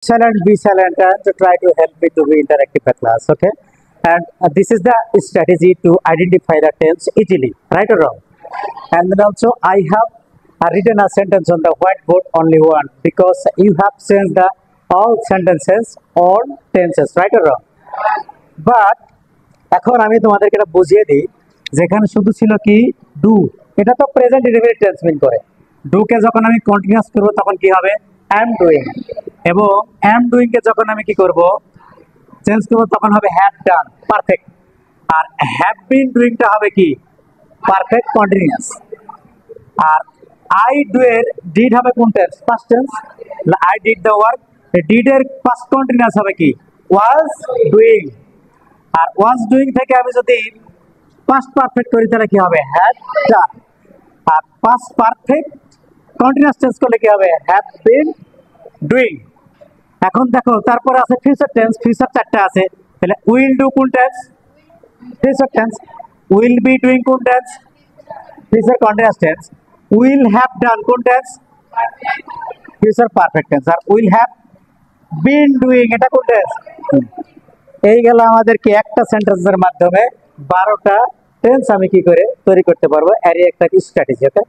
Silent, be silent, and try to help me to be interactive the class. Okay, and this is the strategy to identify the tense easily, right or wrong. And then also I have written a sentence on the whiteboard only one because you have changed the all sentences on tenses, right or wrong. But এখন আমি তোমাদেরকে এটা বুঝিয়ে দিই যেখানে শুধু ছিল কি ডু, এটা তো প্রেজেন্ট ইনডিফিনিট টেন্স মিন করে। ডু কে যখন আমি কন্টিনিউয়াস করব তখন কি হবে অ্যাম ডুইং, এবং অ্যাম ডুইং কে যখন আমি কি করব চেঞ্জ করব তখন হবে হ্যাভ ডান পারফেক্ট, আর হ্যাভ বিন ডুইংটা হবে কি পারফেক্ট কন্টিনিউয়াস। আর আই ডু এর ডিড হবে কোন tense past tense, I did the work, did এর পাস্ট কন্টিনিউয়াস হবে কি was doing. R was doing থেকে আমি যদি পাস্ট পারফেক্ট করি তাহলে কি হবে হ্যাড ডান, আর পাস্ট পারফেক্ট কন্টিনিউয়াস টেন্স করলে কি হবে হ্যাভ বিন ডুইং। এখন দেখো তারপরে আছে ফিউচার টেন্স, ফিউচার চারটা আছে, তাহলে উইল ডু কোন tense future tense, will be doing কোন tense future continuous tense, will have done কোন টেন্স ফিউচার পারফেক্ট টেন্স, আর উইল হ্যাভ বিন ডুইং এটা কোন টেন্স। এই গেল আমাদেরকে একটা সেন্টেন্সের মাধ্যমে 12টা টেন্স আমি কি করে তৈরি করতে পারবো, এর একটা স্ট্র্যাটেজি। ওকে।